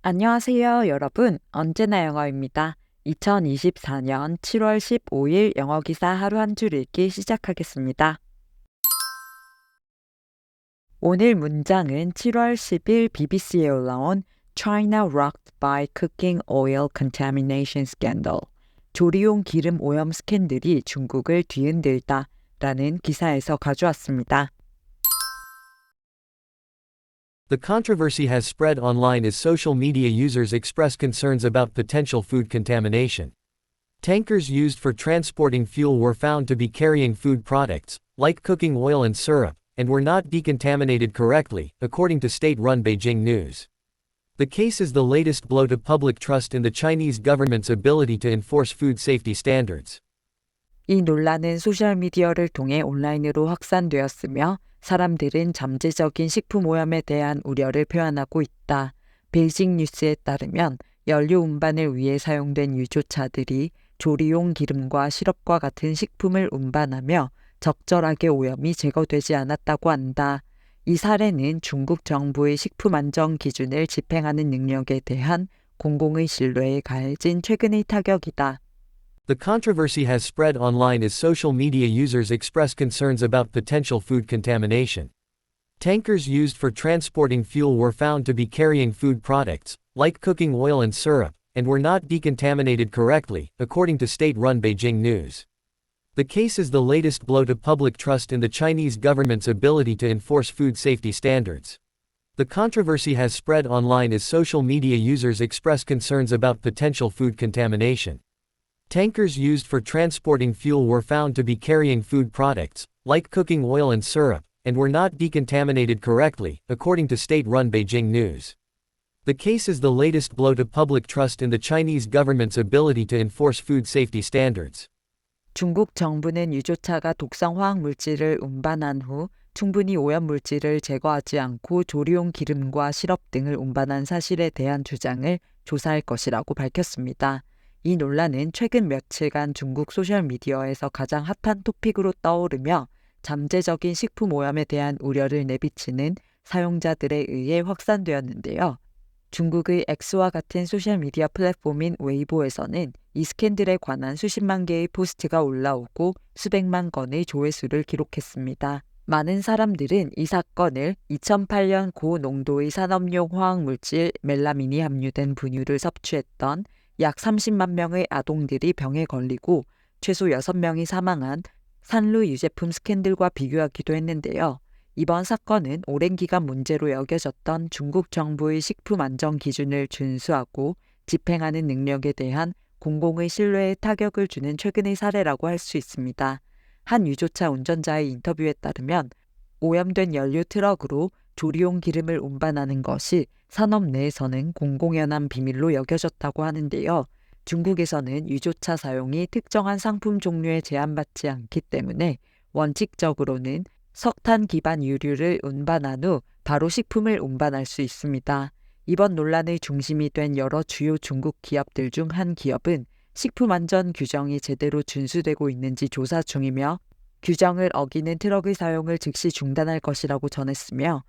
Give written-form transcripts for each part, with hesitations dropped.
안녕하세요, 여러분. 언제나 영어입니다. 2024년 7월 15일 영어 기사 하루 한 줄 읽기 시작하겠습니다. 오늘 문장은 7월 10일 BBC에 올라온 China rocked by cooking oil contamination scandal. 조리용 기름 오염 스캔들이 중국을 뒤흔들다 라는 기사에서 가져왔습니다. The controversy has spread online as social media users express concerns about potential food contamination. Tankers used for transporting fuel were found to be carrying food products, like cooking oil and syrup, and were not decontaminated correctly, according to state-run Beijing News. The case is the latest blow to public trust in the Chinese government's ability to enforce food safety standards. 이 논란은 소셜미디어를 통해 온라인으로 확산되었으며 사람들은 잠재적인 식품 오염에 대한 우려를 표현하고 있다. 베이징 뉴스에 따르면 연료 운반을 위해 사용된 유조차들이 조리용 기름과 시럽과 같은 식품을 운반하며 적절하게 오염이 제거되지 않았다고 한다. 이 사례는 중국 정부의 식품 안전 기준을 집행하는 능력에 대한 공공의 신뢰에 가해진 최근의 타격이다. The controversy has spread online as social media users express concerns about potential food contamination. Tankers used for transporting fuel were found to be carrying food products, like cooking oil and syrup, and were not decontaminated correctly, according to state-run Beijing News. The case is the latest blow to public trust in the Chinese government's ability to enforce food safety standards. The controversy has spread online as social media users express concerns about potential food contamination. Tankers used for transporting fuel were found to be carrying food products, like cooking oil and syrup, and were not decontaminated correctly, according to state-run Beijing News. The case is the latest blow to public trust in the Chinese government's ability to enforce food safety standards. 중국 정부는 유조차가 독성 화학 물질을 운반한 후 충분히 오염 물질을 제거하지 않고 조리용 기름과 시럽 등을 운반한 사실에 대한 주장을 조사할 것이라고 밝혔습니다. 이 논란은 최근 며칠간 중국 소셜미디어에서 가장 핫한 토픽으로 떠오르며 잠재적인 식품 오염에 대한 우려를 내비치는 사용자들에 의해 확산되었는데요. 중국의 X와 같은 소셜미디어 플랫폼인 웨이보에서는 이 스캔들에 관한 수십만 개의 포스트가 올라오고 수백만 건의 조회수를 기록했습니다. 많은 사람들은 이 사건을 2008년 고농도의 산업용 화학물질 멜라민이 함유된 분유를 섭취했던 약 30만 명의 아동들이 병에 걸리고 최소 6명이 사망한 산루 유제품 스캔들과 비교하기도 했는데요. 이번 사건은 오랜 기간 문제로 여겨졌던 중국 정부의 식품 안전 기준을 준수하고 집행하는 능력에 대한 공공의 신뢰에 타격을 주는 최근의 사례라고 할 수 있습니다. 한 유조차 운전자의 인터뷰에 따르면 오염된 연료 트럭으로 조리용 기름을 운반하는 것이 산업 내에서는 공공연한 비밀로 여겨졌다고 하는데요. 중국에서는 유조차 사용이 특정한 상품 종류에 제한받지 않기 때문에 원칙적으로는 석탄 기반 유류를 운반한 후 바로 식품을 운반할 수 있습니다. 이번 논란의 중심이 된 여러 주요 중국 기업들 중 한 기업은 식품 안전 규정이 제대로 준수되고 있는지 조사 중이며 규정을 어기는 트럭의 사용을 즉시 중단할 것이라고 전했으며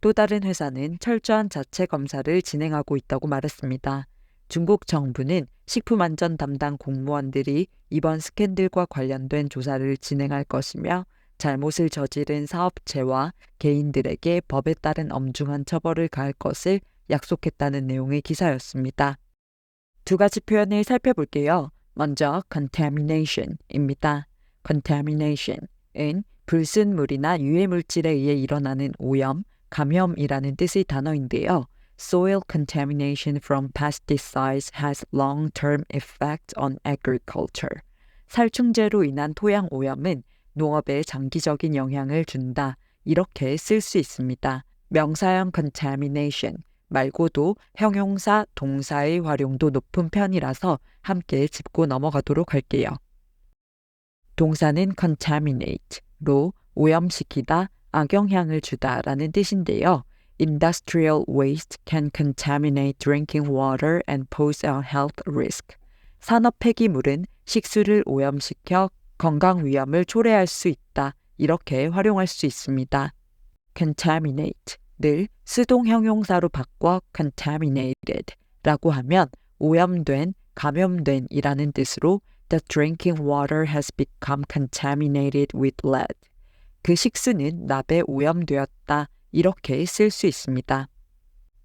또 다른 회사는 철저한 자체 검사를 진행하고 있다고 말했습니다. 중국 정부는 식품 안전 담당 공무원들이 이번 스캔들과 관련된 조사를 진행할 것이며 잘못을 저지른 사업체와 개인들에게 법에 따른 엄중한 처벌을 가할 것을 약속했다는 내용의 기사였습니다. 두 가지 표현을 살펴볼게요. 먼저 contamination입니다. contamination은 불순물이나 유해물질에 의해 일어나는 오염, 감염이라는 뜻의 단어인데요. Soil contamination from pesticides has long-term effect on agriculture. 살충제로 인한 토양 오염은 농업에 장기적인 영향을 준다. 이렇게 쓸 수 있습니다. 명사형 contamination 말고도 형용사, 동사의 활용도 높은 편이라서 함께 짚고 넘어가도록 할게요. 동사는 contaminate로 오염시키다, 악영향을 주다라는 뜻인데요. Industrial waste can contaminate drinking water and pose a health risk. 산업 폐기물은 식수를 오염시켜 건강 위험을 초래할 수 있다. 이렇게 활용할 수 있습니다. contaminate 늘 수동 형용사로 바꿔 contaminated 라고 하면 오염된, 감염된 이라는 뜻으로 The drinking water has become contaminated with lead. 그 식수는 납에 오염되었다. 이렇게 쓸 수 있습니다.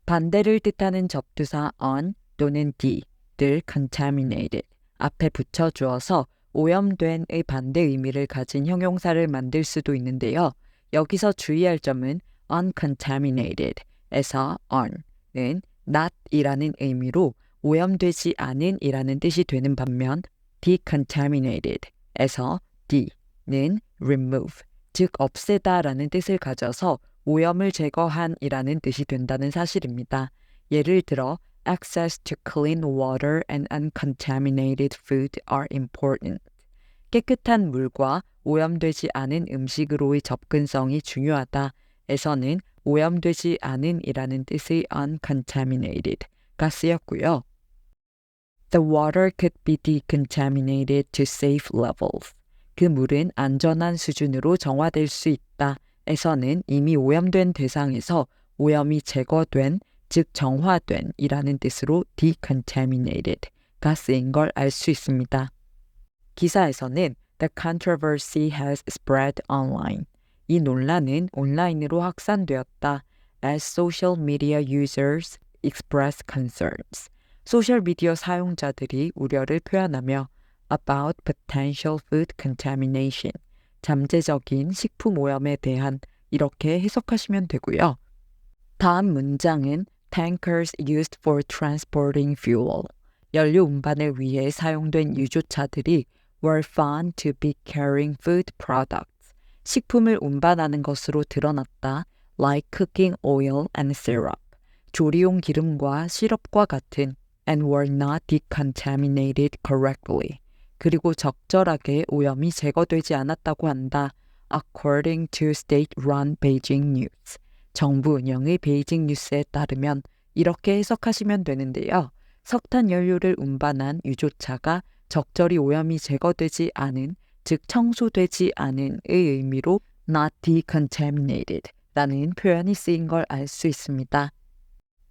반대를 뜻하는 접두사 on 또는 d를 contaminated 앞에 붙여주어서 오염된의 반대 의미를 가진 형용사를 만들 수도 있는데요. 여기서 주의할 점은 uncontaminated에서 on은 not이라는 의미로 오염되지 않은 이라는 뜻이 되는 반면 decontaminated에서 d는 remove, 즉 없애다 라는 뜻을 가져서 오염을 제거한 이라는 뜻이 된다는 사실입니다. 예를 들어 Access to clean water and uncontaminated food are important. 깨끗한 물과 오염되지 않은 음식으로의 접근성이 중요하다. 에서는 오염되지 않은 이라는 뜻의 uncontaminated가 쓰였고요. The water could be decontaminated to safe levels. 그 물은 안전한 수준으로 정화될 수 있다. 에서는 이미 오염된 대상에서 오염이 제거된, 즉 정화된 이라는 뜻으로 decontaminated가 쓰인 걸 알 수 있습니다. 기사에서는 The controversy has spread online. 이 논란은 온라인으로 확산되었다. As social media users express concerns. 소셜미디어 사용자들이 우려를 표현하며 about potential food contamination. 잠재적인 식품 오염에 대한 이렇게 해석하시면 되고요. 다음 문장은 tankers used for transporting fuel. 연료 운반을 위해 사용된 유조차들이 were found to be carrying food products. 식품을 운반하는 것으로 드러났다. like cooking oil and syrup. 조리용 기름과 시럽과 같은 and were not decontaminated correctly. 그리고 적절하게 오염이 제거되지 않았다고 한다. according to state-run Beijing News. 정부 운영의 베이징 뉴스에 따르면 이렇게 해석하시면 되는데요. 석탄 연료를 운반한 유조차가 적절히 오염이 제거되지 않은, 즉 청소되지 않은의 의미로 not decontaminated 라는 표현이 쓰인 걸 알 수 있습니다.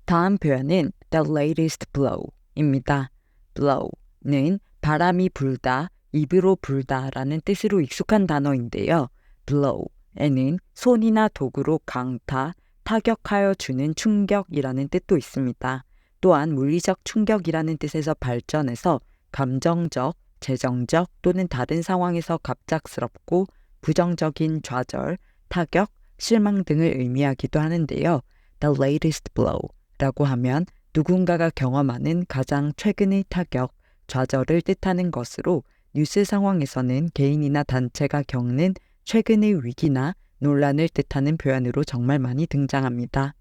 다음 표현은 the latest blow입니다. blow는 바람이 불다, 입으로 불다 라는 뜻으로 익숙한 단어인데요. blow에는 손이나 도구로 강타, 타격하여 주는 충격이라는 뜻도 있습니다. 또한 물리적 충격이라는 뜻에서 발전해서 감정적, 재정적 또는 다른 상황에서 갑작스럽고 부정적인 좌절, 타격, 실망 등을 의미하기도 하는데요. The latest blow라고 하면 누군가가 경험하는 가장 최근의 타격, 좌절을 뜻하는 것으로 뉴스 상황에서는 개인이나 단체가 겪는 최근의 위기나 논란을 뜻하는 표현으로 정말 많이 등장합니다.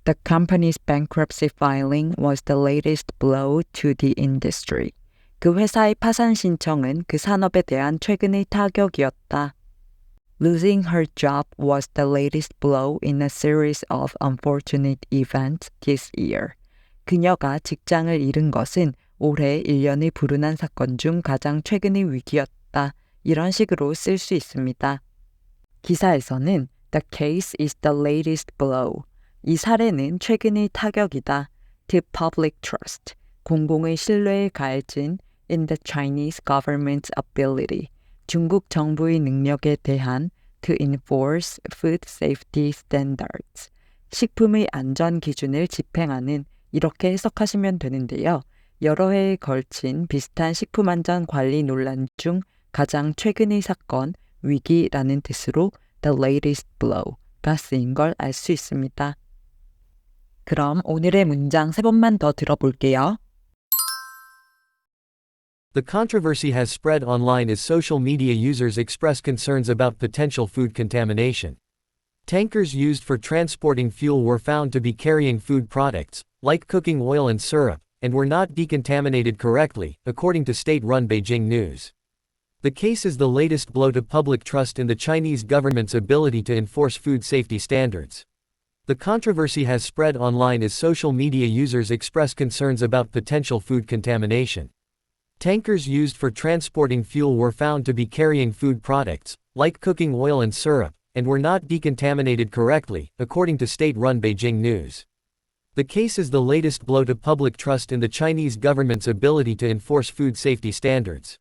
The company's bankruptcy filing was the latest blow to the industry. 그 회사의 파산 신청은 그 산업에 대한 최근의 타격이었다. Losing her job was the latest blow in a series of unfortunate events this year. 그녀가 직장을 잃은 것은 올해 일련의 불운한 사건 중 가장 최근의 위기였다. 이런 식으로 쓸 수 있습니다. 기사에서는 The case is the latest blow. 이 사례는 최근의 타격이다. To public trust. 공공의 신뢰에 가해진 in the Chinese government's ability. 중국 정부의 능력에 대한 to enforce food safety standards. 식품의 안전 기준을 집행하는 이렇게 해석하시면 되는데요. 여러 해에 걸친 비슷한 식품 안전 관리 논란 중 가장 최근의 사건, 위기라는 뜻으로 the latest blow가 쓰인 걸 알 수 있습니다. 그럼 오늘의 문장 3번만 더 들어볼게요. The controversy has spread online as social media users express concerns about potential food contamination. Tankers used for transporting fuel were found to be carrying food products, like cooking oil and syrup, and were not decontaminated correctly, according to state-run Beijing News. The case is the latest blow to public trust in the Chinese government's ability to enforce food safety standards. The controversy has spread online as social media users express concerns about potential food contamination. Tankers used for transporting fuel were found to be carrying food products, like cooking oil and syrup, and were not decontaminated correctly, according to state-run Beijing News. The case is the latest blow to public trust in the Chinese government's ability to enforce food safety standards.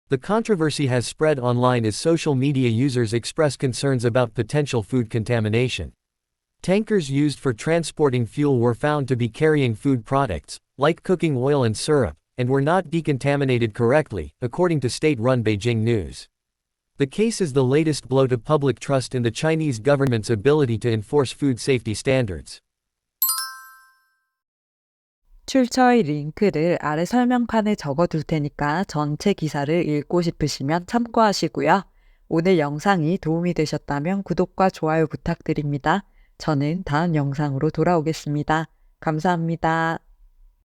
The controversy has spread online as social media users express concerns about potential food contamination. Tankers used for transporting fuel were found to be carrying food products, like cooking oil and syrup, and were not decontaminated correctly, according to state-run Beijing News. The case is the latest blow to public trust in the Chinese government's ability to enforce food safety standards. 출처의 링크를 아래 설명칸에 적어둘 테니까 전체 기사를 읽고 싶으시면 참고하시고요. 오늘 영상이 도움이 되셨다면 구독과 좋아요 부탁드립니다. 저는 다음 영상으로 돌아오겠습니다. 감사합니다.